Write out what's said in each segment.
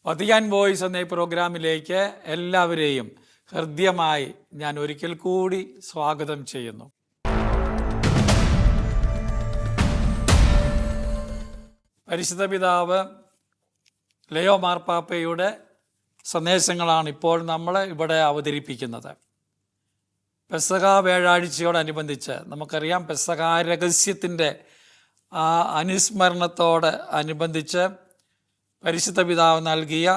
Vatican voice എന്ന ഈ പ്രോഗ്രാമിലേക്ക് എല്ലാവരെയും ഹൃദ്യമായി ഞാൻ ഒരിക്കൽ കൂടി സ്വാഗതം ചെയ്യുന്നു. പരിശുദ്ധ പിതാവ് ലയോ മാർപ്പാപ്പയുടെ സന്ദേശങ്ങളാണ് ഇപ്പോൾ നമ്മൾ ഇവിടെ അവതരിപ്പിക്കുന്നത്. പെസഹ വ്യാഴാഴ്ചയോടനുബന്ധിച്ച് നമുക്കറിയാം, പെസഹ രഹസ്യത്തിൻ്റെ ആ അനുസ്മരണത്തോട് അനുബന്ധിച്ച് പരിശുദ്ധ പിതാവ് നൽകിയ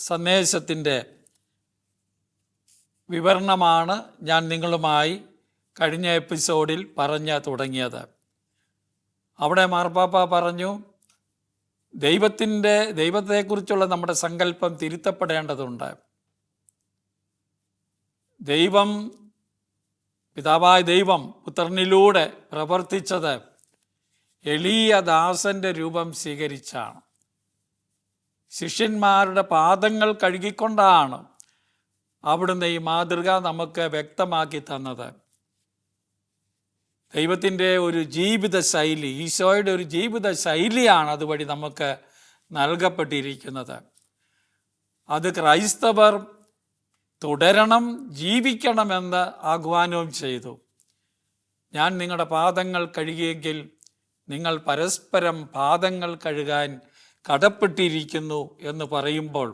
സന്ദേശത്തിൻ്റെ വിവരണമാണ് ഞാൻ നിങ്ങളുമായി കഴിഞ്ഞ എപ്പിസോഡിൽ പറഞ്ഞു തുടങ്ങിയത്. അവിടെ മാർപ്പാപ്പ പറഞ്ഞു, ദൈവത്തെക്കുറിച്ചുള്ള നമ്മുടെ സങ്കല്പം തിരുത്തപ്പെടേണ്ടതുണ്ട്. പിതാവായ ദൈവം പുത്രനിലൂടെ പ്രവർത്തിച്ചത് എളിയ ദാസൻ്റെ രൂപം സ്വീകരിച്ചാണ്. ശിഷ്യന്മാരുടെ പാദങ്ങൾ കഴുകിക്കൊണ്ടാണ് അവിടുന്ന് ഈ മാതൃക നമുക്ക് വ്യക്തമാക്കി തന്നത്. ദൈവത്തിൻ്റെ ഒരു ജീവിത ശൈലി, ഈശോയുടെ ഒരു ജീവിത ശൈലിയാണ് അതുവഴി നമുക്ക് നൽകപ്പെട്ടിരിക്കുന്നത്. അത് ക്രൈസ്തവർ തുടരണം, ജീവിക്കണമെന്ന് ആഹ്വാനവും ചെയ്തു. ഞാൻ നിങ്ങളുടെ പാദങ്ങൾ കഴുകിയെങ്കിൽ നിങ്ങൾ പരസ്പരം പാദങ്ങൾ കഴുകാൻ കടപ്പെട്ടിരിക്കുന്നു എന്ന് പറയുമ്പോൾ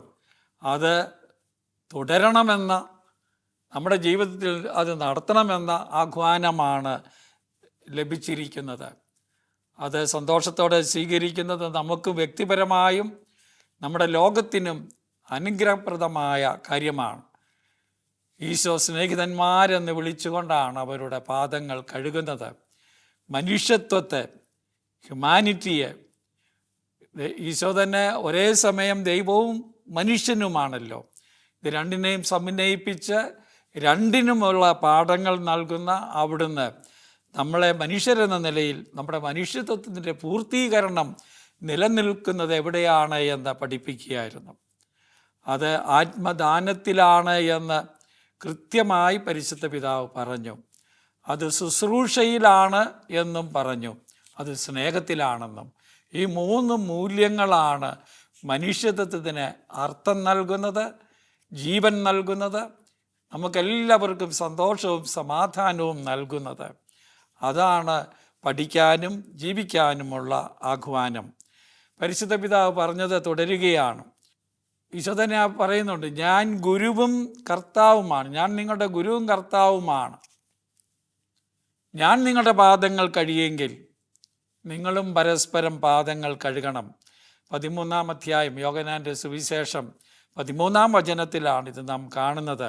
അത് തുടരണമെന്ന, നമ്മുടെ ജീവിതത്തിൽ അത് നടത്തണമെന്ന ആഹ്വാനമാണ് ലഭിച്ചിരിക്കുന്നത്. അത് സന്തോഷത്തോടെ സ്വീകരിക്കുന്നത് നമുക്ക് വ്യക്തിപരമായും നമ്മുടെ ലോകത്തിനും അനുഗ്രഹപ്രദമായ കാര്യമാണ്. ഈശോ സ്നേഹിതന്മാരെന്ന് വിളിച്ചുകൊണ്ടാണ് അവരുടെ പാദങ്ങൾ കഴുകുന്നത്. മനുഷ്യത്വത്തെ, ഹ്യൂമാനിറ്റിയെ, ഈശോ തന്നെ ഒരേ സമയം ദൈവവും മനുഷ്യനുമാണല്ലോ. ഇത് രണ്ടിനെയും സമന്വയിപ്പിച്ച് രണ്ടിനുമുള്ള പാഠങ്ങൾ നൽകുന്ന അവിടുന്ന് നമ്മളെ മനുഷ്യരെന്ന നിലയിൽ നമ്മുടെ മനുഷ്യത്വത്തിൻ്റെ പൂർത്തീകരണം നിലനിൽക്കുന്നത് എവിടെയാണ് എന്ന് പഠിപ്പിക്കുകയായിരുന്നു. അത് ആത്മദാനത്തിലാണ് എന്ന് കൃത്യമായി പരിശുദ്ധ പിതാവ് പറഞ്ഞു. അത് ശുശ്രൂഷയിലാണ് എന്നും പറഞ്ഞു. അത് സ്നേഹത്തിലാണെന്നും. ഈ മൂന്ന് മൂല്യങ്ങളാണ് മനുഷ്യത്വത്തിന് അർത്ഥം നൽകുന്നത്, ജീവൻ നൽകുന്നത്, നമുക്കെല്ലാവർക്കും സന്തോഷവും സമാധാനവും നൽകുന്നത്. അതാണ് പഠിക്കാനും ജീവിക്കാനുമുള്ള ആഹ്വാനം. പരിശുദ്ധ പിതാവ് പറഞ്ഞത് തുടരുകയാണ്. ഈശോ തന്നെ പറയുന്നുണ്ട്, ഞാൻ ഗുരുവും കർത്താവുമാണ്, ഞാൻ നിങ്ങളുടെ ഗുരുവും കർത്താവുമാണ്. ഞാൻ നിങ്ങളുടെ പാദങ്ങൾ കഴുകിയെങ്കിൽ നിങ്ങളും പരസ്പരം പാദങ്ങൾ കഴുകണം. 13-ാം അധ്യായം യോഹന്നാൻ്റെ സുവിശേഷം 13-ാം വചനത്തിലാണ് ഇത് നാം കാണുന്നത്.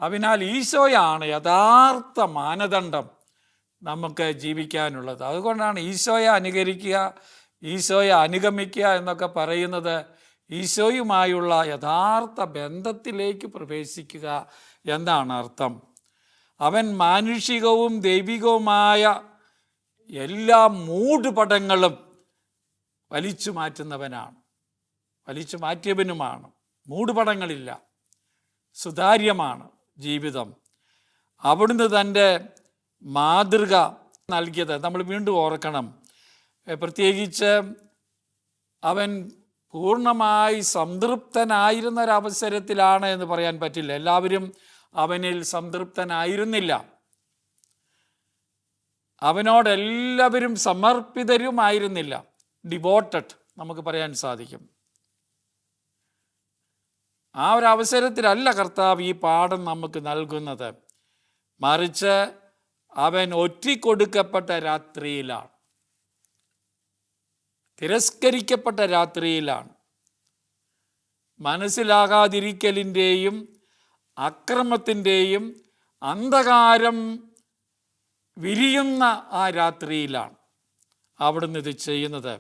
അതിനാൽ ഈശോയാണ് യഥാർത്ഥ മാനദണ്ഡം നമുക്ക് ജീവിക്കാനുള്ളത്. അതുകൊണ്ടാണ് ഈശോയെ അനുകരിക്കുക, ഈശോയെ അനുഗമിക്കുക എന്നൊക്കെ പറയുന്നത്. ഈശോയുമായുള്ള യഥാർത്ഥ ബന്ധത്തിലേക്ക് പ്രവേശിക്കുക എന്നാണ് അർത്ഥം. അവൻ മാനുഷികവും ദൈവികവുമായ എല്ലാ മൂടുപടങ്ങളും വലിച്ചു മാറ്റുന്നവനാണ്, വലിച്ചു മാറ്റിയവനുമാണ്. മൂടുപടങ്ങളില്ല, സുതാര്യമാണ് ജീവിതം. അവിടുന്ന് തൻ്റെ മാതൃക നൽകിയത് നമ്മൾ വീണ്ടും ഓർക്കണം. പ്രത്യേകിച്ച് അവൻ പൂർണ്ണമായി സംതൃപ്തനായിരുന്നൊരവസരത്തിലാണ് എന്ന് പറയാൻ പറ്റില്ല. എല്ലാവരും അവനിൽ സംതൃപ്തനായിരുന്നില്ല. അവനോടെല്ലാവരും സമർപ്പിതരുമായിരുന്നില്ല. ഡിവോട്ടഡ് നമുക്ക് പറയാൻ സാധിക്കും. ആ ഒരു അവസരത്തിലല്ല കർത്താവ് ഈ പാഠം നമുക്ക് നൽകുന്നത്. മറിച്ച് അവൻ ഒറ്റിക്കൊടുക്കപ്പെട്ട രാത്രിയിലാണ്, തിരസ്കരിക്കപ്പെട്ട രാത്രിയിലാണ്. മനസ്സിലാകാതിരിക്കലിൻ്റെയും അക്രമത്തിൻ്റെയും അന്ധകാരം വിരിയുന്ന ആ രാത്രിയിലാണ് അവിടുന്ന് ഇത് ചെയ്യുന്നത്.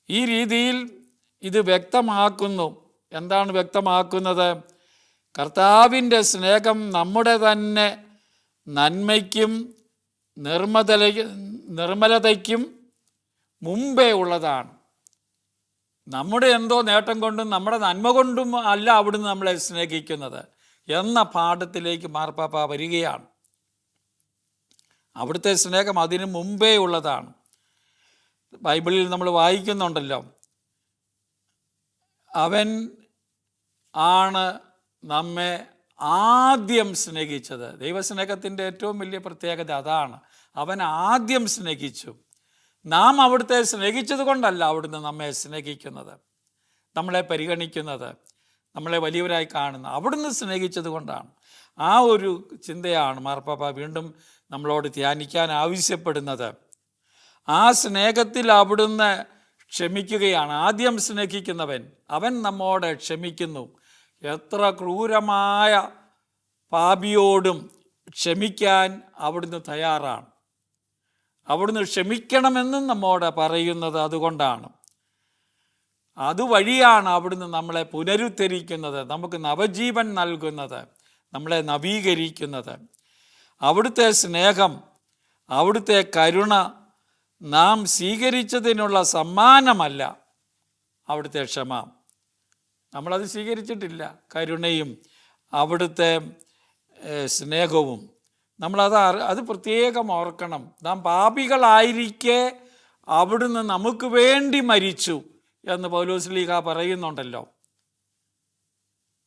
ഈ രീതിയിൽ ഇത് വ്യക്തമാക്കുന്നു. എന്താണ് വ്യക്തമാക്കുന്നത്? കർത്താവിൻ്റെ സ്നേഹം നമ്മുടെ തന്നെ നന്മയ്ക്കും നിർമ്മലതയ്ക്കും മുമ്പേ ഉള്ളതാണ്. നമ്മുടെ എന്തോ നേട്ടം കൊണ്ടും നമ്മുടെ നന്മ കൊണ്ടും അല്ല അവിടുന്ന് നമ്മളെ സ്നേഹിക്കുന്നത് എന്ന പാഠത്തിലേക്ക് മാർപ്പാപ്പ വരികയാണ്. അവിടുത്തെ സ്നേഹം അതിനു മുമ്പേ ഉള്ളതാണ്. ബൈബിളിൽ നമ്മൾ വായിക്കുന്നുണ്ടല്ലോ, അവൻ ആണ് നമ്മെ ആദ്യം സ്നേഹിച്ചത്. ദൈവസ്നേഹത്തിൻ്റെ ഏറ്റവും വലിയ പ്രത്യേകത അതാണ്. അവൻ ആദ്യം സ്നേഹിച്ചു. നാം അവിടുത്തെ സ്നേഹിച്ചത് കൊണ്ടല്ല അവിടുന്ന് നമ്മെ സ്നേഹിക്കുന്നത്, നമ്മളെ പരിഗണിക്കുന്നത്, നമ്മളെ വലിയവരായി കാണുന്നത്. അവിടുന്ന് സ്നേഹിച്ചത് കൊണ്ടാണ്. ആ ഒരു ചിന്തയാണ് മാർപ്പാപ്പ വീണ്ടും നമ്മളോട് ധ്യാനിക്കാൻ ആവശ്യപ്പെടുന്നത്. ആ സ്നേഹത്തിൽ അവിടുന്ന് ക്ഷമിക്കുകയാണ്. ആദ്യം സ്നേഹിക്കുന്നവൻ അവൻ നമ്മോട് ക്ഷമിക്കുന്നു. എത്ര ക്രൂരമായ പാപിയോടും ക്ഷമിക്കാൻ അവിടുന്ന് തയ്യാറാണ്. അവിടുന്ന് ക്ഷമിക്കണമെന്നും നമ്മോട് പറയുന്നത് അതുകൊണ്ടാണ്. അതുവഴിയാണ് അവിടുന്ന് നമ്മളെ പുനരുദ്ധരിക്കുന്നത്, നമുക്ക് നവജീവൻ നൽകുന്നത്, നമ്മളെ നവീകരിക്കുന്നത്. അവിടുത്തെ സ്നേഹം, അവിടുത്തെ കരുണ നാം സ്വീകരിച്ചതിനുള്ള സമ്മാനമല്ല അവിടുത്തെ ക്ഷമ. നമ്മളത് സ്വീകരിച്ചിട്ടില്ല. കരുണയും അവിടുത്തെ സ്നേഹവും അത് പ്രത്യേകം ഓർക്കണം. നാം പാപികളായിരിക്കെ അവിടുന്ന് നമുക്ക് വേണ്ടി മരിച്ചു എന്ന് പൗലോസ്ലീഹ പറയുന്നുണ്ടല്ലോ.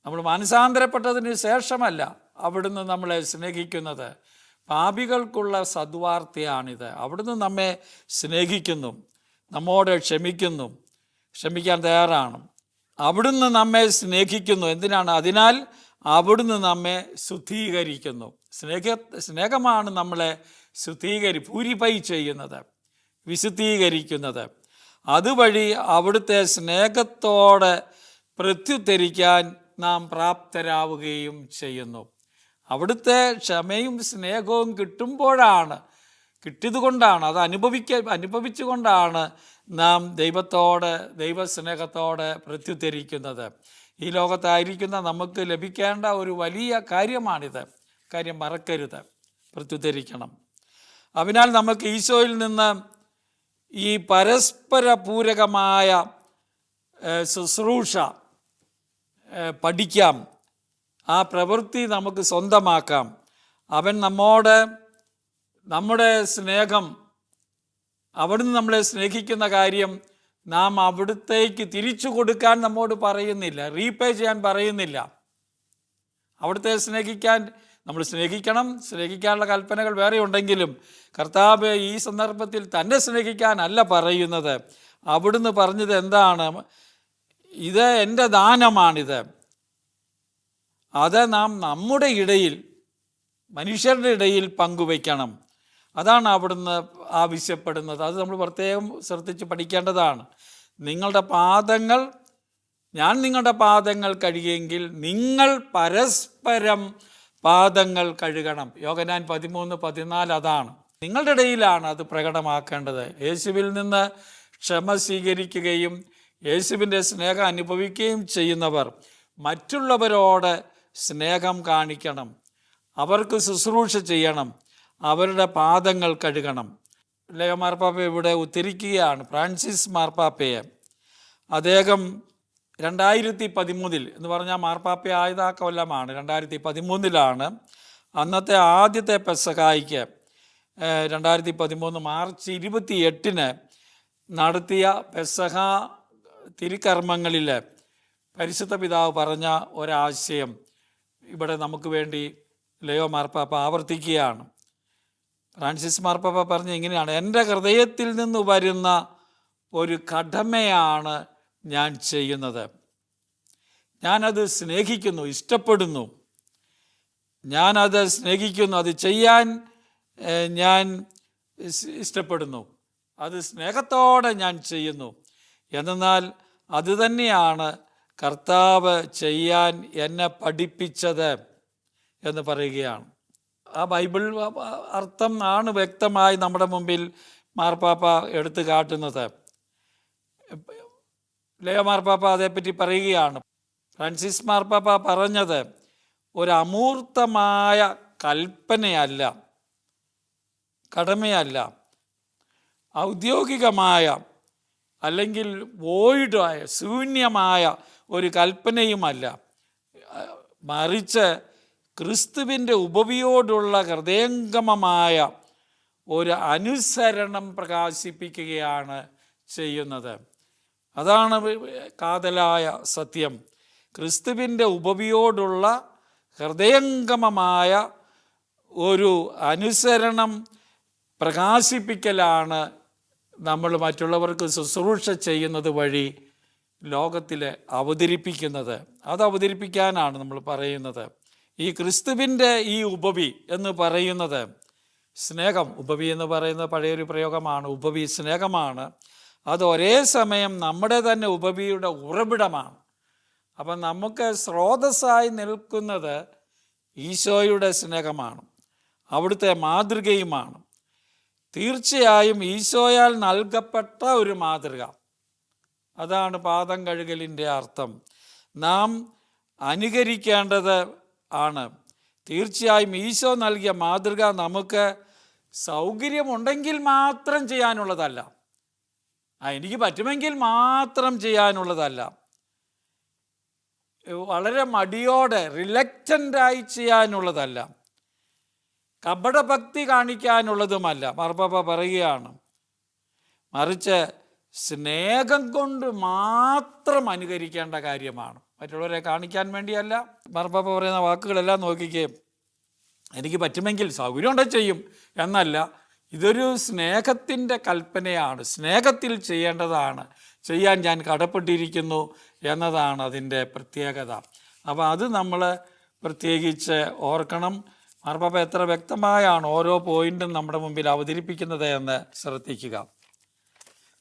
നമ്മൾ മാനസാന്തരപ്പെട്ടതിന് ശേഷമല്ല അവിടുന്ന് നമ്മളെ സ്നേഹിക്കുന്നത്. പാപികൾക്കുള്ള സദ്വാർത്തയാണിത്. അവിടുന്ന് നമ്മെ സ്നേഹിക്കുന്നു, നമ്മോട് ക്ഷമിക്കുന്നു, ക്ഷമിക്കാൻ തയ്യാറാണ്. അവിടുന്ന് നമ്മെ സ്നേഹിക്കുന്നു. എന്തിനാണ്? അതിനാൽ അവിടുന്ന് നമ്മെ ശുദ്ധീകരിക്കുന്നു. സ്നേഹമാണ് നമ്മളെ പ്യൂരിഫൈ ചെയ്യുന്നത്, വിശുദ്ധീകരിക്കുന്നത്. അതുവഴി അവിടുത്തെ സ്നേഹത്തോടെ പ്രത്യുത്തരിക്കാൻ നാം പ്രാപ്തരാവുകയും ചെയ്യുന്നു. അവിടുത്തെ ക്ഷമയും സ്നേഹവും കിട്ടിയതുകൊണ്ടാണ്, അത് അനുഭവിച്ചുകൊണ്ടാണ് നാം ദൈവസ്നേഹത്തോടെ പ്രത്യുത്തരിക്കുന്നത്. ഈ ലോകത്തായിരിക്കുന്ന നമുക്ക് ലഭിക്കേണ്ട ഒരു വലിയ കാര്യമാണിത്. കാര്യം മറക്കരുത്, പ്രത്യുത്തരിക്കണം. അതിനാൽ നമുക്ക് ഈശോയിൽ നിന്ന് ഈ പരസ്പര പൂരകമായ ശുശ്രൂഷ പഠിക്കാം. ആ പ്രവൃത്തി നമുക്ക് സ്വന്തമാക്കാം. അവൻ നമ്മുടെ സ്നേഹം, അവിടുന്ന് നമ്മളെ സ്നേഹിക്കുന്ന കാര്യം നാം അവിടുത്തേക്ക് തിരിച്ചു കൊടുക്കാൻ നമ്മോട് പറയുന്നില്ല, റീപേ ചെയ്യാൻ പറയുന്നില്ല. അവിടുത്തെ സ്നേഹിക്കാൻ നമ്മൾ സ്നേഹിക്കാനുള്ള കൽപ്പനകൾ വേറെ ഉണ്ടെങ്കിലും കർത്താവ് ഈ സന്ദർഭത്തിൽ തന്നെ സ്നേഹിക്കാനല്ല പറയുന്നത്. അവിടുന്ന് പറഞ്ഞത് എന്താണ്? ഇത് എൻ്റെ ദാനമാണിത്. അത് നാം നമ്മുടെ ഇടയിൽ, മനുഷ്യരുടെ ഇടയിൽ പങ്കുവയ്ക്കണം. അതാണ് അവിടുന്ന് ആവശ്യപ്പെടുന്നത്. അത് നമ്മൾ പ്രത്യേകം ശ്രദ്ധിച്ച് പഠിക്കേണ്ടതാണ്. ഞാൻ നിങ്ങളുടെ പാദങ്ങൾ കഴുകിയെങ്കിൽ നിങ്ങൾ പരസ്പരം പാദങ്ങൾ കഴുകണം. യോഹന്നാൻ 13:14 അതാണ്. നിങ്ങളുടെ ഇടയിലാണ് അത് പ്രകടമാക്കേണ്ടത്. യേശുവിൽ നിന്ന് ക്ഷമ സ്വീകരിക്കുകയും യേശുവിൻ്റെ സ്നേഹം അനുഭവിക്കുകയും ചെയ്യുന്നവർ മറ്റുള്ളവരോട് സ്നേഹം കാണിക്കണം, അവർക്ക് ശുശ്രൂഷ ചെയ്യണം, അവരുടെ പാദങ്ങൾ കഴുകണം. ലയോ മാർപ്പാപ്പ ഇവിടെ ഉദ്ധരിക്കുകയാണ് ഫ്രാൻസിസ് മാർപ്പാപ്പയെ. അദ്ദേഹം 2013 എന്ന് പറഞ്ഞാൽ മാർപ്പാപ്പ ആയത് ആ കൊല്ലമാണ്, 2013 അന്നത്തെ ആദ്യത്തെ പെസഹായ്ക്ക് 2013 മാർച്ച് 28 നടത്തിയ പെസഹ തിരുക്കർമ്മങ്ങളിൽ പരിശുദ്ധ പിതാവ് പറഞ്ഞ ഒരാശയം ഇവിടെ നമുക്ക് വേണ്ടി ലയോ മാർപ്പാപ്പ ആവർത്തിക്കുകയാണ്. ഫ്രാൻസിസ് മാർപ്പാപ്പ പറഞ്ഞ ഇങ്ങനെയാണ്: എൻ്റെ ഹൃദയത്തിൽ നിന്ന് വരുന്ന ഒരു കടമയാണ് ഞാൻ ചെയ്യുന്നത്. ഞാനത് സ്നേഹിക്കുന്നു, ഇഷ്ടപ്പെടുന്നു. ഞാനത് സ്നേഹിക്കുന്നു, അത് ചെയ്യാൻ ഞാൻ ഇഷ്ടപ്പെടുന്നു, അത് സ്നേഹത്തോടെ ഞാൻ ചെയ്യുന്നു. എന്നാൽ അതുതന്നെയാണ് കർത്താവ് ചെയ്യാൻ എന്നെ പഠിപ്പിച്ചത് എന്ന് പറയുകയാണ്. ആ ബൈബിൾ അർത്ഥം ആണ് വ്യക്തമായി നമ്മുടെ മുമ്പിൽ മാർപ്പാപ്പ എടുത്തു കാട്ടുന്നത്. ലയോ മാർപ്പാപ്പ അതേപ്പറ്റി പറയുകയാണ്. ഫ്രാൻസിസ് മാർപ്പാപ്പ പറഞ്ഞത് ഒരു അമൂർത്തമായ കൽപ്പനയല്ല, കടമയല്ല, ഔദ്യോഗികമായ അല്ലെങ്കിൽ വോയിഡായ ശൂന്യമായ ഒരു കൽപ്പനയുമല്ല. മറിച്ച് ക്രിസ്തുവിൻ്റെ ഉപവിയോടുള്ള ഹൃദയംഗമമായ ഒരു അനുസരണം പ്രകാശിപ്പിക്കുകയാണ് ചെയ്യുന്നത്. അതാണ് കാതലായ സത്യം. ക്രിസ്തുവിൻ്റെ ഉപവിയോടുള്ള ഹൃദയംഗമമായ ഒരു അനുസരണം പ്രകാശിപ്പിക്കലാണ് നമ്മൾ മറ്റുള്ളവർക്ക് ശുശ്രൂഷ ചെയ്യുന്നത് വഴി ലോകത്തിൽ അവതരിപ്പിക്കുന്നത്. അത് അവതരിപ്പിക്കാനാണ് നമ്മൾ പറയുന്നത്. ഈ ക്രിസ്തുവിൻ്റെ ഈ ഉപവി എന്ന് പറയുന്നത് സ്നേഹം. ഉപവി എന്ന് പറയുന്നത് പഴയൊരു പ്രയോഗമാണ്. ഉപവി സ്നേഹമാണ്. അത് ഒരേ സമയം നമ്മുടെ തന്നെ ഉപവിയുടെ ഉറവിടമാണ്. അപ്പം നമുക്ക് സ്രോതസ്സായി നിൽക്കുന്നത് ഈശോയുടെ സ്നേഹമാണ്, അവിടുത്തെ മാതൃകയുമാണ്. തീർച്ചയായും ഈശോയാൽ നൽകപ്പെട്ട ഒരു മാതൃക. അതാണ് പാദം കഴുകലിൻ്റെ അർത്ഥം. നാം അനുകരിക്കേണ്ടത് ആണ്. തീർച്ചയായും ഈശോ നൽകിയ മാതൃക നമുക്ക് സൗകര്യമുണ്ടെങ്കിൽ മാത്രം ചെയ്യാനുള്ളതല്ല, എനിക്ക് പറ്റുമെങ്കിൽ മാത്രം ചെയ്യാനുള്ളതല്ല, വളരെ മടിയോടെ റിലക്റ്റൻ്റായി ചെയ്യാനുള്ളതല്ല, കപടഭക്തി കാണിക്കാനുള്ളതുമല്ല. മാർപ്പാപ്പ പറയുകയാണ്, മറിച്ച് സ്നേഹം കൊണ്ട് മാത്രം അനുകരിക്കേണ്ട കാര്യമാണ്, മറ്റുള്ളവരെ കാണിക്കാൻ വേണ്ടിയല്ല. മാർപ്പാപ്പ പറയുന്ന വാക്കുകളെല്ലാം നോക്കിക്കേ, എനിക്ക് പറ്റുമെങ്കിൽ സൗകര്യമുണ്ടെ ചെയ്യും എന്നല്ല. ഇതൊരു സ്നേഹത്തിൻ്റെ കൽപ്പനയാണ്, സ്നേഹത്തിൽ ചെയ്യേണ്ടതാണ്, ചെയ്യാൻ ഞാൻ കടപ്പെട്ടിരിക്കുന്നു എന്നതാണ് അതിൻ്റെ പ്രത്യേകത. അപ്പോൾ അത് നമ്മൾ പ്രത്യേകിച്ച് ഓർക്കണം. മാർപ്പാപ്പ എത്ര വ്യക്തമായാണ് ഓരോ പോയിന്റും നമ്മുടെ മുമ്പിൽ അവതരിപ്പിക്കുന്നത് എന്ന് ശ്രദ്ധിക്കുക.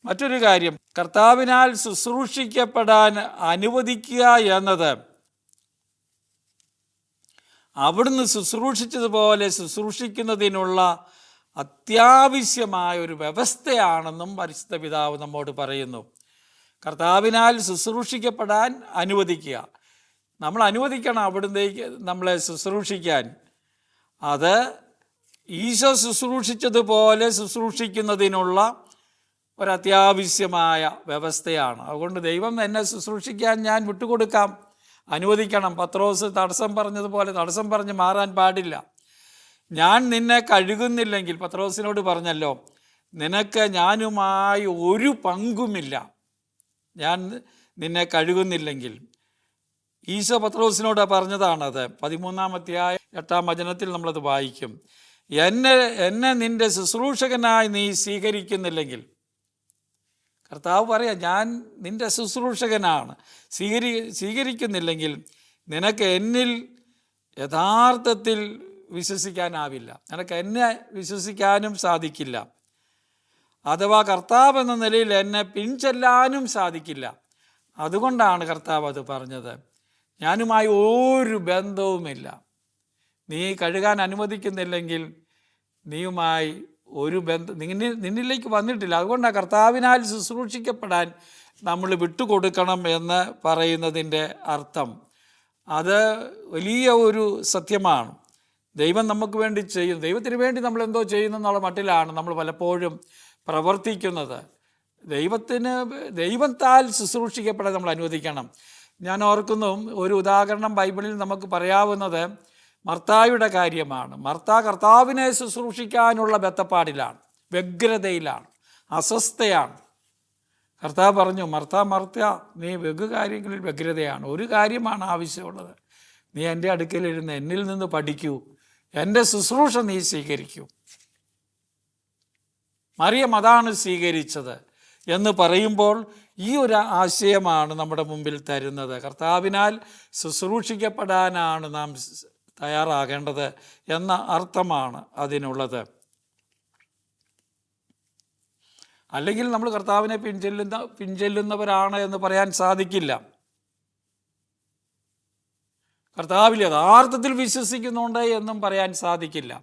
മറ്റൊരു കാര്യം, കർത്താവിനാൽ ശുശ്രൂഷിക്കപ്പെടാൻ അനുവദിക്കുക എന്നത് അവിടുന്ന് ശുശ്രൂഷിച്ചതുപോലെ ശുശ്രൂഷിക്കുന്നതിനുള്ള അത്യാവശ്യമായ ഒരു വ്യവസ്ഥയാണെന്നും പരിശുദ്ധ പിതാവ് നമ്മോട് പറയുന്നു. കർത്താവിനാൽ ശുശ്രൂഷിക്കപ്പെടാൻ അനുവദിക്കുക, നമ്മൾ അനുവദിക്കണം അവിടുന്നേക്ക് നമ്മളെ ശുശ്രൂഷിക്കാൻ. അത് ഈശോ ശുശ്രൂഷിച്ചതുപോലെ ശുശ്രൂഷിക്കുന്നതിനുള്ള ഒരത്യാവശ്യമായ വ്യവസ്ഥയാണ്. അതുകൊണ്ട് ദൈവം എന്നെ ശുശ്രൂഷിക്കാൻ ഞാൻ വിട്ടുകൊടുക്കാം, അനുവദിക്കണം. പത്രോസ് തടസ്സം പറഞ്ഞതുപോലെ തടസ്സം പറഞ്ഞ് മാറാൻ പാടില്ല. ഞാൻ നിന്നെ കഴുകുന്നില്ലെങ്കിൽ, പത്രോസിനോട് പറഞ്ഞല്ലോ, നിനക്ക് ഞാനുമായി ഒരു പങ്കുമില്ല, ഞാൻ നിന്നെ കഴുകുന്നില്ലെങ്കിൽ. ഈശോ പത്രോസിനോട് പറഞ്ഞതാണത്. 13-ാം അധ്യായം 8-ാം വചനത്തിൽ നമ്മളത് വായിക്കും. എന്നെ നിൻ്റെ ശുശ്രൂഷകനായി നീ സ്വീകരിക്കുന്നില്ലെങ്കിൽ, കർത്താവ് പറയാം, ഞാൻ നിൻ്റെ ശുശ്രൂഷകനാണ്, സ്വീകരിക്കുന്നില്ലെങ്കിൽ നിനക്ക് എന്നിൽ യഥാർത്ഥത്തിൽ വിശ്വസിക്കാനാവില്ല, നിനക്ക് എന്നെ വിശ്വസിക്കാനും സാധിക്കില്ല. അഥവാ കർത്താവ് എന്ന നിലയിൽ എന്നെ പിൻചെല്ലാനും സാധിക്കില്ല. അതുകൊണ്ടാണ് കർത്താവ് അത് പറഞ്ഞത്. ഞാനുമായി ഒരു ബന്ധവുമില്ല, നീ കഴുകാൻ അനുവദിക്കുന്നില്ലെങ്കിൽ നീയുമായി ഒരു ബന്ധം നിന്നിലേക്ക് വന്നിട്ടില്ല. അതുകൊണ്ടാണ് കർത്താവിനാൽ ശുശ്രൂഷിക്കപ്പെടാൻ നമ്മൾ വിട്ടുകൊടുക്കണം എന്ന് പറയുന്നതിൻ്റെ അർത്ഥം. അത് വലിയ ഒരു സത്യമാണ്. ദൈവം നമുക്ക് വേണ്ടി ചെയ്യും, ദൈവത്തിന് വേണ്ടി നമ്മൾ എന്തോ ചെയ്യുന്നു എന്നുള്ള മട്ടിലാണ് നമ്മൾ പലപ്പോഴും പ്രവർത്തിക്കുന്നത്. ദൈവത്താൽ ശുശ്രൂഷിക്കപ്പെടാൻ നമ്മൾ അനുവദിക്കണം. ഞാൻ ഓർക്കുന്നു, ഒരു ഉദാഹരണം ബൈബിളിൽ നമുക്ക് പറയാവുന്നത് മർത്തായുടെ കാര്യമാണ്. മർത്ത കർത്താവിനെ ശുശ്രൂഷിക്കാനുള്ള ബദ്ധപ്പാടിലാണ്, വ്യഗ്രതയിലാണ്, അസ്വസ്ഥയാണ്. കർത്താവ് പറഞ്ഞു, മർത്ത നീ വെഗു കാര്യങ്ങളിൽ വ്യഗ്രതയാണ്, ഒരു കാര്യമാണ് ആവശ്യമുള്ളത്, നീ എൻ്റെ അടുക്കലിരുന്ന് എന്നിൽ നിന്ന് പഠിക്കൂ, എൻ്റെ ശുശ്രൂഷ നീ സ്വീകരിക്കൂ. മറിയം അതാണ് സ്വീകരിച്ചത് എന്ന് പറയുമ്പോൾ ഈ ഒരു ആശയമാണ് നമ്മുടെ മുമ്പിൽ തരുന്നത്. കർത്താവിനാൽ ശുശ്രൂഷിക്കപ്പെടാനാണ് നാം തയ്യാറാകേണ്ടത് എന്ന അർത്ഥമാണ് അതിനുള്ളത്. അല്ലെങ്കിൽ നമ്മൾ കർത്താവിനെ പിൻചെല്ലുന്നവരാണ് എന്ന് പറയാൻ സാധിക്കില്ല. കർത്താവിൽ യഥാർത്ഥത്തിൽ വിശ്വസിക്കുന്നുണ്ട് എന്നും പറയാൻ സാധിക്കില്ല.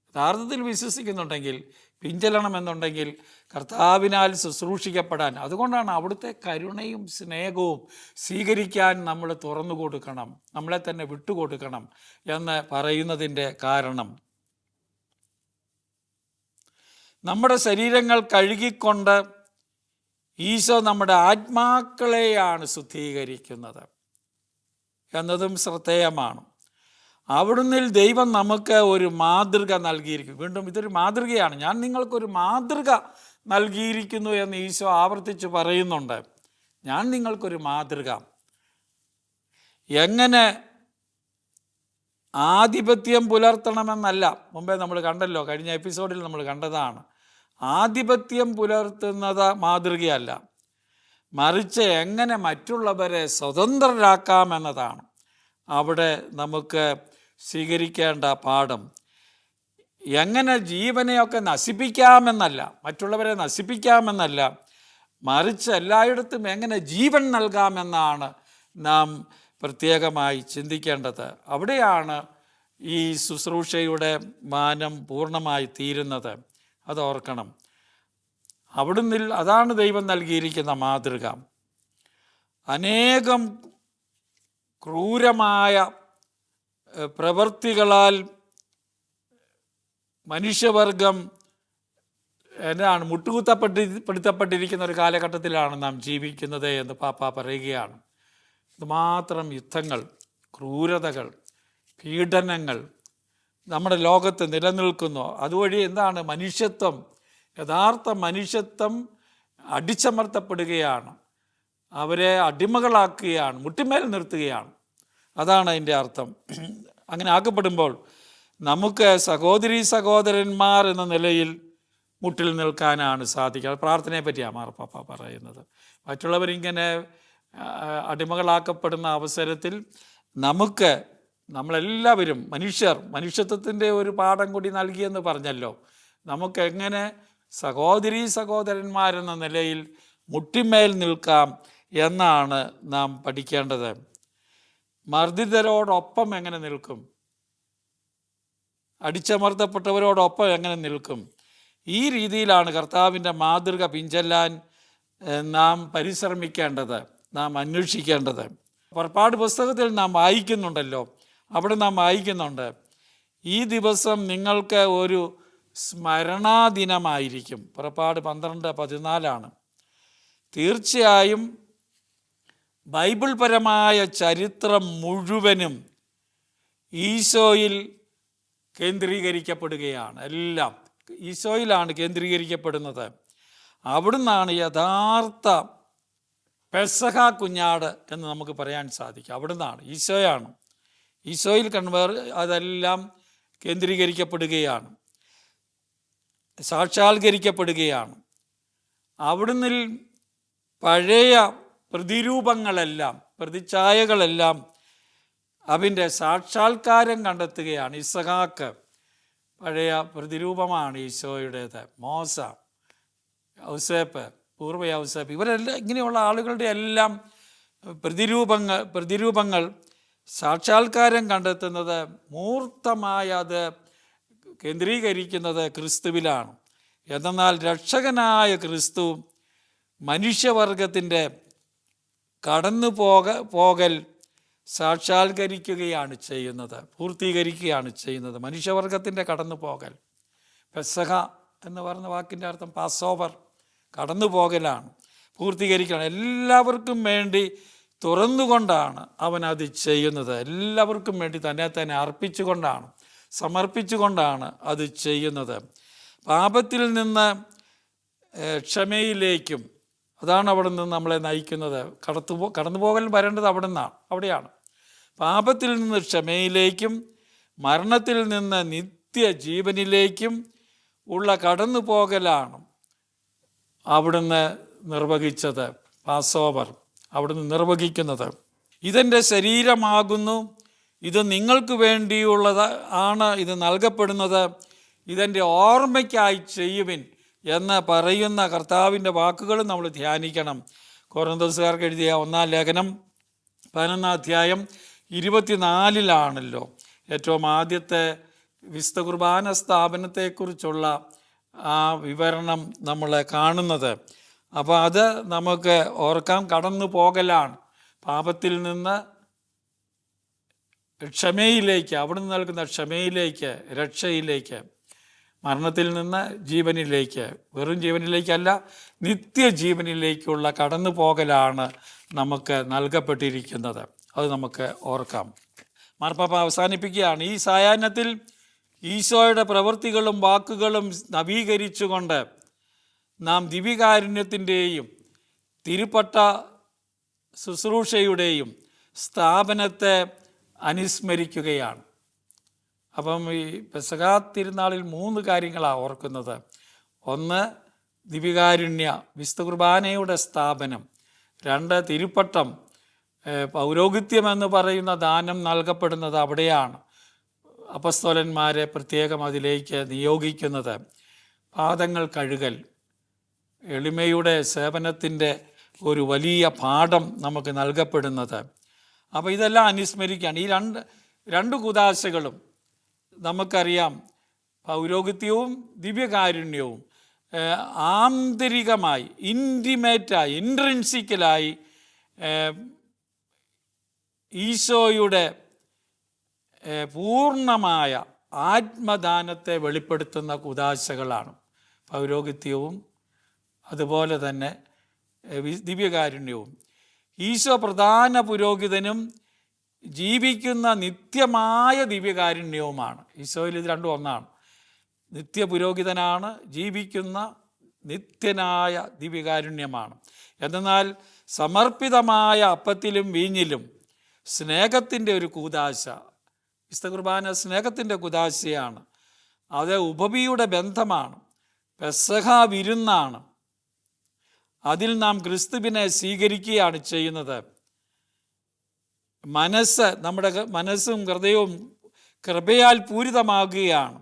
യഥാർത്ഥത്തിൽ വിശ്വസിക്കുന്നുണ്ടെങ്കിൽ, പിൻചെല്ലണമെന്നുണ്ടെങ്കിൽ കർത്താവിനാൽ ശുശ്രൂഷിക്കപ്പെടാൻ, അതുകൊണ്ടാണ് അവിടുത്തെ കരുണയും സ്നേഹവും സ്വീകരിക്കാൻ നമ്മൾ തുറന്നു കൊടുക്കണം, നമ്മളെ തന്നെ വിട്ടുകൊടുക്കണം എന്ന് പറയുന്നതിൻ്റെ കാരണം, നമ്മുടെ ശരീരങ്ങൾ കഴുകിക്കൊണ്ട് ഈശോ നമ്മുടെ ആത്മാക്കളെയാണ് ശുദ്ധീകരിക്കുന്നത് എന്നതും ശ്രദ്ധേയമാണ്. അവിടുന്ന് ദൈവം നമുക്ക് ഒരു മാതൃക നൽകിയിരിക്കും. വീണ്ടും ഇതൊരു മാതൃകയാണ്. ഞാൻ നിങ്ങൾക്കൊരു മാതൃക നൽകിയിരിക്കുന്നു എന്ന് ഈശോ ആവർത്തിച്ച് പറയുന്നുണ്ട്. ഞാൻ നിങ്ങൾക്കൊരു മാതൃക. എങ്ങനെ ആധിപത്യം പുലർത്തണമെന്നല്ല, മുമ്പേ നമ്മൾ കണ്ടല്ലോ, കഴിഞ്ഞ എപ്പിസോഡിൽ നമ്മൾ കണ്ടതാണ്. ആധിപത്യം പുലർത്തുന്നത് മാതൃകയല്ല, മറിച്ച് എങ്ങനെ മറ്റുള്ളവരെ സ്വതന്ത്രരാക്കാമെന്നതാണ് അവിടെ നമുക്ക് സ്വീകരിക്കേണ്ട പാഠം. എങ്ങനെ ജീവനെയൊക്കെ നശിപ്പിക്കാമെന്നല്ല, മറ്റുള്ളവരെ നശിപ്പിക്കാമെന്നല്ല, മറിച്ച് എല്ലായിടത്തും എങ്ങനെ ജീവൻ നൽകാമെന്നാണ് നാം പ്രത്യേകമായി ചിന്തിക്കേണ്ടത്. അവിടെയാണ് ഈ ശുശ്രൂഷയുടെ മാനം പൂർണ്ണമായി തീരുന്നത്. അതോർക്കണം. അവിടുന്ന് അതാണ് ദൈവം നൽകിയിരിക്കുന്ന മാതൃക. അനേകം ക്രൂരമായ പ്രവൃത്തികളാൽ മനുഷ്യവർഗം മുട്ടുകുത്തപ്പെടുത്തപ്പെട്ടിരിക്കുന്ന ഒരു കാലഘട്ടത്തിലാണ് നാം ജീവിക്കുന്നത് എന്ന് പാപ്പ പറയുകയാണ്. ഇതുമാത്രം യുദ്ധങ്ങൾ, ക്രൂരതകൾ, പീഡനങ്ങൾ നമ്മുടെ ലോകത്ത് നിലനിൽക്കുന്നു. അതുവഴി എന്താണ്? മനുഷ്യത്വം, യഥാർത്ഥ മനുഷ്യത്വം അടിച്ചമർത്തപ്പെടുകയാണ്. അവരെ അടിമകളാക്കുകയാണ്, മുട്ടിമേൽ നിർത്തുകയാണ്. അതാണ് അതിൻ്റെ അർത്ഥം. അങ്ങനെ ആക്കപ്പെടുമ്പോൾ നമുക്ക് സഹോദരീ സഹോദരന്മാർ എന്ന നിലയിൽ മുട്ടിൽ നിൽക്കാനാണ് സാധിക്കുക. പ്രാർത്ഥനയെ പറ്റിയാണ് മാർപ്പാപ്പ പറയുന്നത്. മറ്റുള്ളവരിങ്ങനെ അടിമകളാക്കപ്പെടുന്ന അവസരത്തിൽ നമ്മളെല്ലാവരും മനുഷ്യത്വത്തിൻ്റെ ഒരു പാഠം കൂടി നൽകിയെന്ന് പറഞ്ഞല്ലോ. നമുക്കെങ്ങനെ സഹോദരീ സഹോദരന്മാരെന്ന നിലയിൽ മുട്ടിമേൽ നിൽക്കാം എന്നാണ് നാം പഠിക്കേണ്ടത്. മർദ്ദിതരോടൊപ്പം എങ്ങനെ നിൽക്കും? അടിച്ചമർത്തപ്പെട്ടവരോടൊപ്പം എങ്ങനെ നിൽക്കും? ഈ രീതിയിലാണ് കർത്താവിൻ്റെ മാതൃക പിഞ്ചെല്ലാൻ നാം പരിശ്രമിക്കേണ്ടത്, നാം അന്വേഷിക്കേണ്ടത്. പുറപ്പാട് പുസ്തകത്തിൽ നാം വായിക്കുന്നുണ്ടല്ലോ, അവിടെ നാം വായിക്കുന്നുണ്ട്, ഈ ദിവസം നിങ്ങൾക്ക് ഒരു സ്മരണാദിനമായിരിക്കും. പുറപ്പാട് 12:14. തീർച്ചയായും ബൈബിൾ പരമായ ചരിത്രം മുഴുവനും ഈശോയിൽ കേന്ദ്രീകരിക്കപ്പെടുകയാണ്. എല്ലാം ഈശോയിലാണ് കേന്ദ്രീകരിക്കപ്പെടുന്നത്. അവിടുന്നാണ് യഥാർത്ഥ പെസഹ കുഞ്ഞാട് എന്ന് നമുക്ക് പറയാൻ സാധിക്കും. അവിടുന്നാണ്, ഈശോയാണ്. ഈശോയിൽ അതെല്ലാം കേന്ദ്രീകരിക്കപ്പെടുകയാണ്, സാക്ഷാത്കരിക്കപ്പെടുകയാണ്. അവിടുന്ന് പഴയ പ്രതിരൂപങ്ങളെല്ലാം, പ്രതിച്ഛായകളെല്ലാം അതിൻ്റെ സാക്ഷാത്കാരം കണ്ടെത്തുകയാണ്. ഇസഹാക്ക് പഴയ പ്രതിരൂപമാണ് ഈശോയുടേത്. മോസ, ഔസേപ്പ്, പൂർവ്വ ഔസേപ്പ്, ഇവരെല്ലാം ഇങ്ങനെയുള്ള ആളുകളുടെ എല്ലാം പ്രതിരൂപങ്ങൾ സാക്ഷാത്കാരം കണ്ടെത്തുന്നത്, മൂർത്തമായ അത് കേന്ദ്രീകരിക്കുന്നത് ക്രിസ്തുവിലാണ്. എന്നാൽ രക്ഷകനായ ക്രിസ്തു മനുഷ്യവർഗത്തിൻ്റെ പോകൽ സാക്ഷാത്കരിക്കുകയാണ് ചെയ്യുന്നത്, പൂർത്തീകരിക്കുകയാണ് ചെയ്യുന്നത്. മനുഷ്യവർഗത്തിൻ്റെ പോകൽ, പെസഹ എന്ന് പറയുന്ന വാക്കിൻ്റെ അർത്ഥം പാസ് ഓവർ, പോകലാണ്, പൂർത്തീകരിക്കുകയാണ്. എല്ലാവർക്കും വേണ്ടി തുറന്നുകൊണ്ടാണ് അവൻ അത് ചെയ്യുന്നത്. എല്ലാവർക്കും വേണ്ടി തന്നെ അർപ്പിച്ചുകൊണ്ടാണ്, സമർപ്പിച്ചുകൊണ്ടാണ് അത് ചെയ്യുന്നത്. പാപത്തിൽ നിന്ന് ക്ഷമയിലേക്കും, അതാണ് അവിടെ നിന്ന് നമ്മളെ നയിക്കുന്നത്. കടന്നുപോകൽ വരേണ്ടത് അവിടെയാണ്. പാപത്തിൽ നിന്ന് ക്ഷമയിലേക്കും മരണത്തിൽ നിന്ന് നിത്യജീവനിലേക്കും ഉള്ള കടന്നുപോകലാണ് അവിടുന്ന് നിർവഹിച്ചത്. പാസ് ഓവർ അവിടുന്ന് നിർവഹിക്കുന്നത്. ഇതെൻ്റെ ശരീരമാകുന്നു, ഇത് നിങ്ങൾക്ക് വേണ്ടിയുള്ളത് ആണ്, ഇത് നൽകപ്പെടുന്നത്, ഇതെൻ്റെ ഓർമ്മയ്ക്കായി ചെയ്യുവിൻ എന്ന് പറയുന്ന കർത്താവിൻ്റെ വാക്കുകൾ നമ്മൾ ധ്യാനിക്കണം. കൊരിന്ത്യൻകാർക്ക് എഴുതിയ 1-ാം ലേഖനം 11-ാം അധ്യായം 24-ലാണല്ലോ ഏറ്റവും ആദ്യത്തെ വിശുദ്ധ കുർബാന സ്ഥാപനത്തെക്കുറിച്ചുള്ള ആ വിവരണം നമ്മൾ കാണുന്നത്. അപ്പോൾ അത് നമുക്ക് ഓർക്കാം. കടന്നു പോകലാണ് പാപത്തിൽ നിന്ന് ക്ഷമയിലേക്ക്, അവിടുന്ന് നൽകുന്ന ക്ഷമയിലേക്ക്, രക്ഷയിലേക്ക്, മരണത്തിൽ നിന്ന് ജീവനിലേക്ക്, വെറും ജീവനിലേക്കല്ല, നിത്യജീവനിലേക്കുള്ള കടന്നു പോകലാണ് നമുക്ക് നൽകപ്പെട്ടിരിക്കുന്നത്. അത് നമുക്ക് ഓർക്കാം. മാർപ്പാപ്പ അവസാനിപ്പിക്കുകയാണ്, ഈ സായാഹ്നത്തിൽ ഈശോയുടെ പ്രവൃത്തികളും വാക്കുകളും നവീകരിച്ചുകൊണ്ട് നാം ദിവ്യകാരുണ്യത്തിൻ്റെയും തിരുപ്പട്ട ശുശ്രൂഷയുടെയും സ്ഥാപനത്തെ അനുസ്മരിക്കുകയാണ്. അപ്പം ഈ പെസഹാ തിരുനാളിൽ 3 കാര്യങ്ങളാണ് ഓർക്കുന്നത്. ഒന്ന്, ദിവ്യകാരുണ്യ വിശുദ്ധ കുർബാനയുടെ സ്ഥാപനം. 2, തിരുപ്പട്ടം. പൗരോഹിത്യമെന്ന് പറയുന്ന ദാനം നൽകപ്പെടുന്നത് അവിടെയാണ്. അപ്പസ്തോലന്മാരെ പ്രത്യേകം അതിലേക്ക് നിയോഗിക്കുന്നത്. പാദങ്ങൾ കഴുകൽ, എളിമയുടെ സേവനത്തിൻ്റെ ഒരു വലിയ പാഠം നമുക്ക് നൽകപ്പെടുന്നത്. അപ്പോൾ ഇതെല്ലാം അനുസ്മരിക്കുകയാണ്. ഈ രണ്ട് കുദാശകളും നമുക്കറിയാം. പൗരോഹിത്യവും ദിവ്യകാരുണ്യവും ആന്തരികമായി, ഇൻറ്റിമേറ്റായി, ഇൻട്രിൻസിക്കലായി ഈശോയുടെ പൂർണ്ണമായ ആത്മദാനത്തെ വെളിപ്പെടുത്തുന്ന കുദാശകളാണ് പൗരോഹിത്യവും അതുപോലെ തന്നെ ദിവ്യകാരുണ്യവും. ഈശോ പ്രധാന പുരോഹിതനും ജീവിക്കുന്ന നിത്യമായ ദിവ്യകാരുണ്യവുമാണ്. ഈശോയിൽ ഇത് രണ്ടും ഒന്നാണ്. നിത്യപുരോഹിതനാണ്, ജീവിക്കുന്ന നിത്യനായ ദിവ്യകാരുണ്യമാണ്. എന്നാൽ സമർപ്പിതമായ അപ്പത്തിലും വീഞ്ഞിലും സ്നേഹത്തിൻ്റെ ഒരു കൂദാശ, വിശുദ്ധ കുർബാന സ്നേഹത്തിൻ്റെ കൂദാശയാണ്. അത് ഉപവിയുടെ ബന്ധമാണ്, പെസഹ വിരുന്നാണ്. അതിൽ നാം ക്രിസ്തുവിനെ സ്വീകരിക്കുകയാണ് ചെയ്യുന്നത്. നമ്മുടെ മനസ്സും ഹൃദയവും കൃപയാൽ പൂരിതമാകുകയാണ്.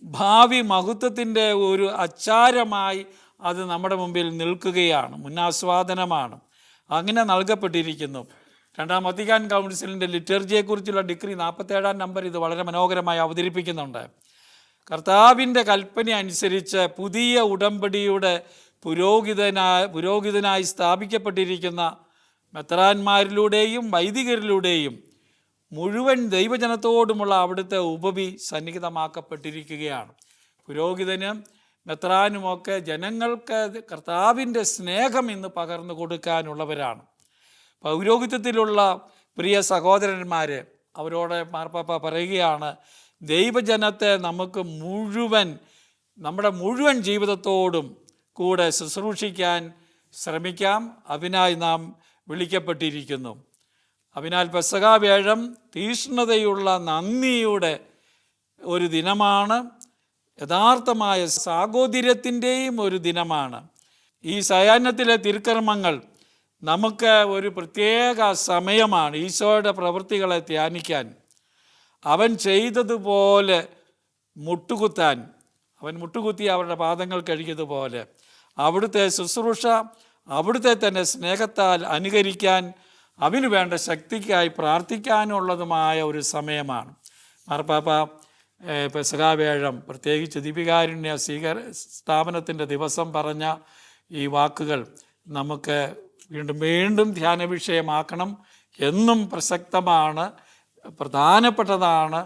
ഭാവി മഹത്വത്തിൻ്റെ ഒരു അച്ചാരമായി അത് നമ്മുടെ മുമ്പിൽ നിൽക്കുകയാണ്, മുന്നാസ്വാദനമാണ്. അങ്ങനെ നൽകപ്പെട്ടിരിക്കുന്നു. 2ാം വത്തിക്കാൻ കൗൺസിലിൻ്റെ ലിറ്റർജിയെക്കുറിച്ചുള്ള ഡിഗ്രി 47-ാം നമ്പർ ഇത് വളരെ മനോഹരമായി അവതരിപ്പിക്കുന്നുണ്ട്. കർത്താവിൻ്റെ കൽപ്പന അനുസരിച്ച് പുതിയ ഉടമ്പടിയുടെ പുരോഹിതനായി സ്ഥാപിക്കപ്പെട്ടിരിക്കുന്ന മെത്രാന്മാരിലൂടെയും വൈദികരിലൂടെയും മുഴുവൻ ദൈവജനത്തോടുമുള്ള അവിടുത്തെ ഉപവി സന്നിഹിതമാക്കപ്പെട്ടിരിക്കുകയാണ്. പുരോഹിതനും മെത്രാനുമൊക്കെ ജനങ്ങൾക്ക് കർത്താവിൻ്റെ സ്നേഹം ഇന്ന് പകർന്നു കൊടുക്കാനുള്ളവരാണ്. പൗരോഹിത്യത്തിലുള്ള പ്രിയ സഹോദരന്മാരെ, അവരോട് മാർപ്പാപ്പ പറയുകയാണ്, ദൈവജനത്തെ നമുക്ക് നമ്മുടെ മുഴുവൻ ജീവിതത്തോടും കൂടെ ശുശ്രൂഷിക്കാൻ ശ്രമിക്കാം. അതിനായി നാം വിളിക്കപ്പെട്ടിരിക്കുന്നു. അതിനാൽ പെസഹാ വ്യാഴം തീഷ്ണതയുള്ള നന്ദിയുടെ ഒരു ദിനമാണ്. യഥാർത്ഥമായ സാഹോദര്യത്തിൻ്റെയും ഒരു ദിനമാണ്. ഈ സായാഹ്നത്തിലെ തിരുക്കർമ്മങ്ങൾ നമുക്ക് ഒരു പ്രത്യേക സമയമാണ് ഈശോയുടെ പ്രവൃത്തികളെ ധ്യാനിക്കാൻ. അവൻ ചെയ്തതുപോലെ മുട്ടുകുത്താൻ, അവൻ മുട്ടുകുത്തി അവരുടെ പാദങ്ങൾ കഴുകിയതുപോലെ അവിടുത്തെ ശുശ്രൂഷ, അവിടുത്തെ തന്നെ സ്നേഹത്താൽ അനുകരിക്കാൻ, അവന് വേണ്ട ശക്തിക്കായി പ്രാർത്ഥിക്കാനുള്ളതുമായ ഒരു സമയമാണ്. മാർപ്പാപ്പ പെസഹാ വ്യാഴം, പ്രത്യേകിച്ച് ദിവ്യകാരുണ്യ സ്ഥാപനത്തിൻ്റെ ദിവസം പറഞ്ഞ ഈ വാക്കുകൾ നമുക്ക് വീണ്ടും വീണ്ടും ധ്യാന വിഷയമാക്കണം. എന്നും പ്രസക്തമാണ്, പ്രധാനപ്പെട്ടതാണ്.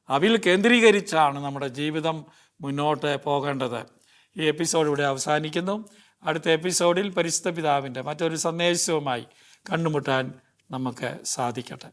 അതിൽ കേന്ദ്രീകരിച്ചാണ് നമ്മുടെ ജീവിതം മുന്നോട്ട് പോകേണ്ടത്. ഈ എപ്പിസോഡ് ഇവിടെ അവസാനിക്കുന്നു. അടുത്ത എപ്പിസോഡിൽ പരിശുദ്ധ പിതാവിൻ്റെ മറ്റൊരു സന്ദേശവുമായി കണ്ടുമുട്ടാൻ നമുക്ക് സാധിക്കട്ടെ.